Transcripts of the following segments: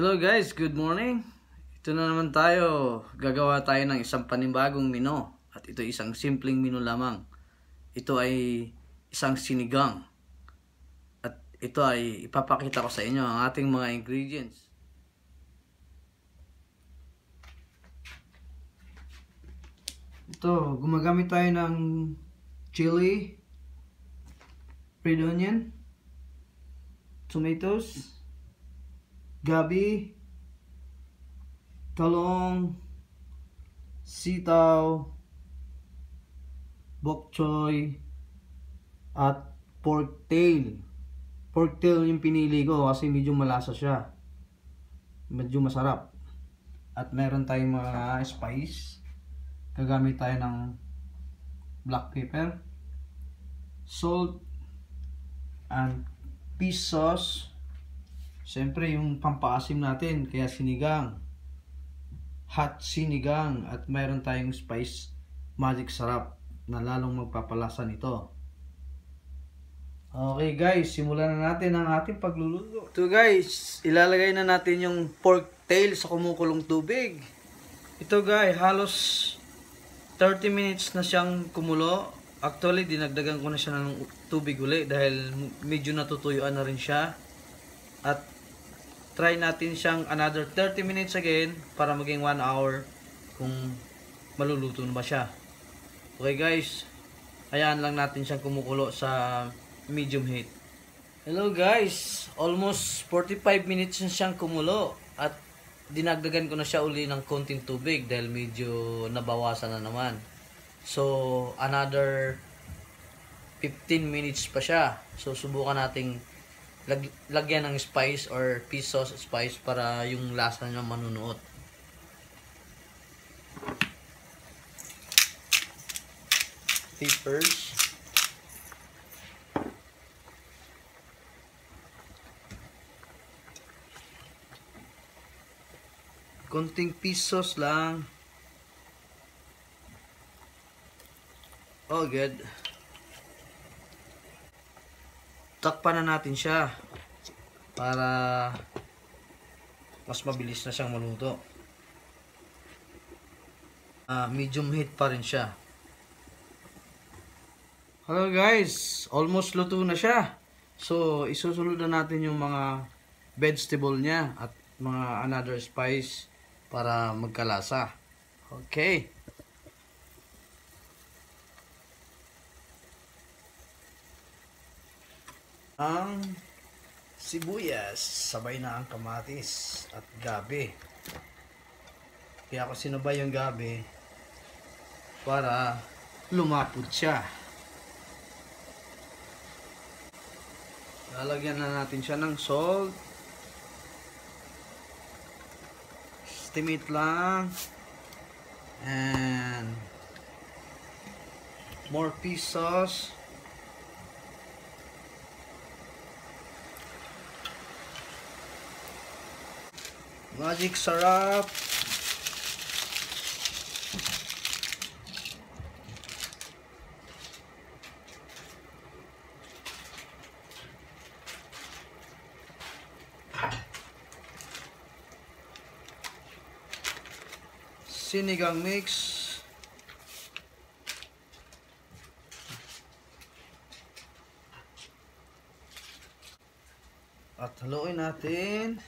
Hello guys, good morning. Ito na naman tayo. Gagawa tayo ng isang panibagong menu. At ito isang simpleng menu lamang. Ito ay isang sinigang. At ito ay ipapakita ko sa inyo ang ating mga ingredients. Ito, gumagamit tayo ng chili, red onion, tomatoes, gabi, talong, sitaw, bok choy, at pork tail. Pork tail yung pinili ko kasi medyo malasa siya. Medyo masarap. At meron tayong mga spice. Gagamit tayo ng black pepper, salt, and fish sauce. Siyempre yung pampaasim natin, kaya sinigang, hot sinigang, at mayroon tayong spice magic sarap na lalong magpapalasa nito. Okay guys, simulan na natin ang ating pagluluto. Ito guys, ilalagay na natin yung pork tail sa kumukulong tubig. Ito guys, halos 30 minutes na siyang kumulo. Actually, dinagdagan ko na siya ng tubig uli dahil medyo natutuyuan na rin siya. At try natin siyang another 30 minutes again para maging 1 hour kung maluluto na ba siya. Okay guys, hayaan lang natin siyang kumukulo sa medium heat. Hello guys, almost 45 minutes na siyang kumulo at dinagdagan ko na siya uli ng konting tubig dahil medyo nabawasan na naman. So another 15 minutes pa siya. So subukan nating lagyan ng spice or fish sauce spice para yung lasa niya manunuot. Peppers, konting fish sauce lang. Oh good. Takpan na natin siya para mas mabilis na siyang maluto. Medium heat pa rin siya. Hello guys, almost luto na siya. So isusunod na natin yung mga vegetable niya at mga another spice para magkalasa. Okay. Ang sibuyas, sabay na ang kamatis at gabi. Kaya ako sinabay yung gabi para lumapot siya. Lalagyan na natin siya ng salt. Estimate lang. And more fish sauce. Magic sarap. Sinigang mix. At haluin natin.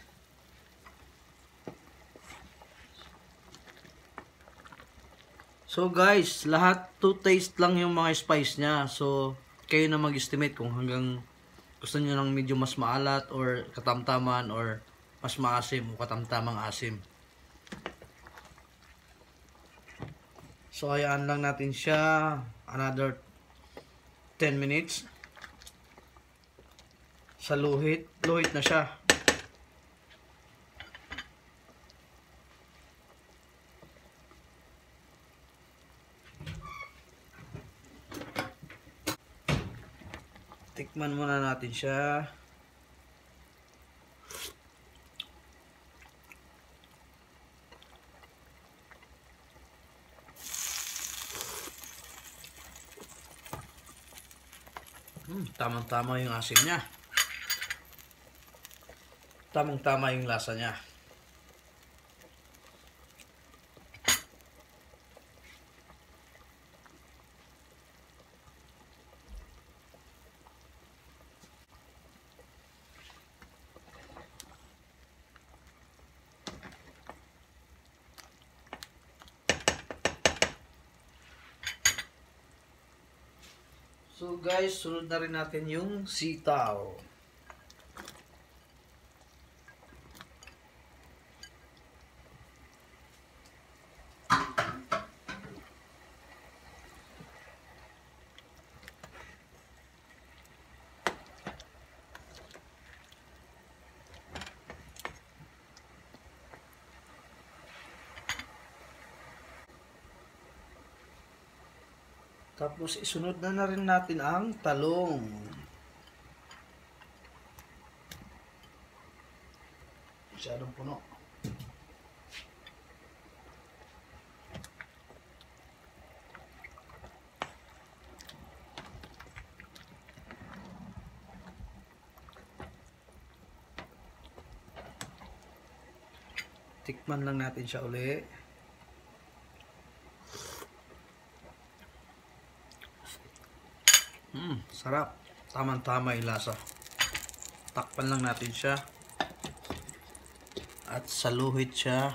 So guys, lahat to taste lang yung mga spice niya. So kayo na mag-estimate kung hanggang gusto niyo ng medyo mas maalat or katamtaman or mas maasim o katamtamang asim. So hayaan lang natin siya another 10 minutes. Sa luhit na siya. Tikman muna natin siya. Tamang-tama yung asim niya. Tamang-tama yung lasa niya. So guys, sunod na rin natin yung sitaw. Tapos isunod na rin natin ang talong. Masyadong puno. Tikman lang natin siya uli. Sarap. Tamang-tama yung lasa. Takpan lang natin siya. At saluhit siya.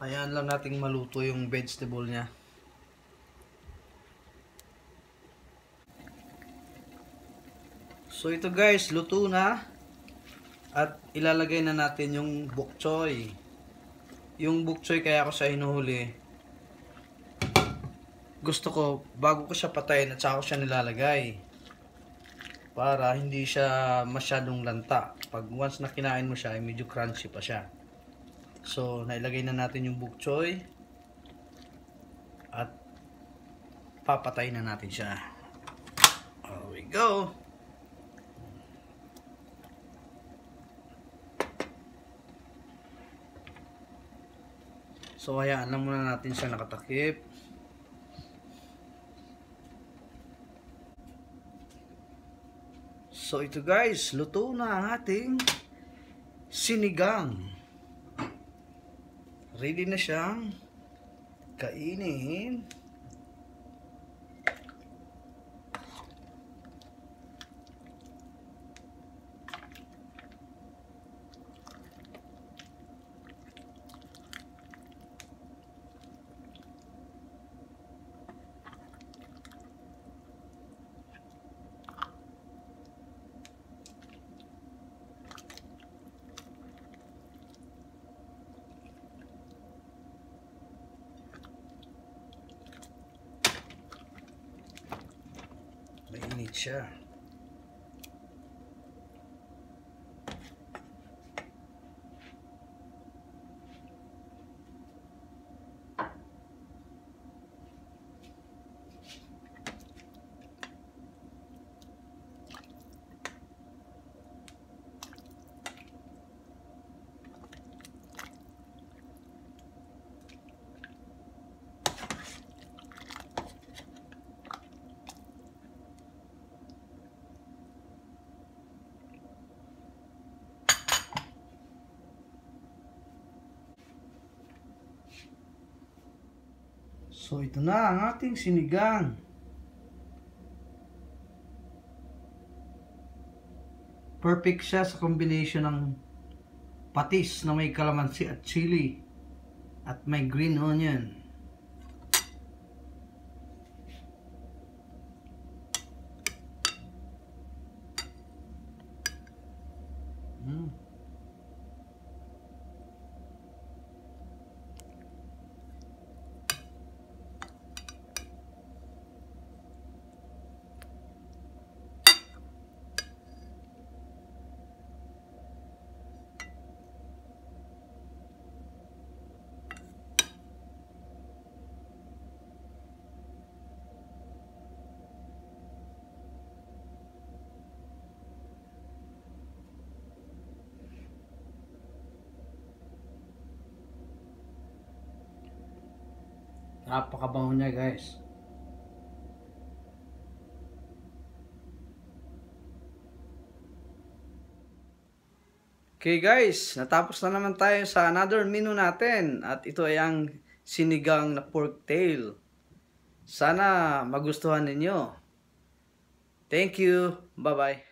Hayaan lang nating maluto yung vegetable niya. So ito guys, luto na. At ilalagay na natin yung bok choy. Yung bok choy kaya ako siya hinuhuli. Gusto ko, bago ko siya patayin at saka ko siya nilalagay. Para hindi siya masyadong lanta. Pag once na kinain mo siya, ay medyo crunchy pa siya. So, nailagay na natin yung bok choy. At papatayin na natin siya. There we go. So, hayaan lang muna natin siya nakatakip. So ito guys, luto na ang ating sinigang. Ready na siyang kainin. Mainit siya. So ito na ang ating sinigang. Perfect siya sa combination ng patis na may kalamansi at chili at may green onion. Napakabango niya guys. Okay guys, natapos na naman tayo sa another menu natin. At ito ay ang sinigang na pork tail. Sana magustuhan ninyo. Thank you. Bye bye.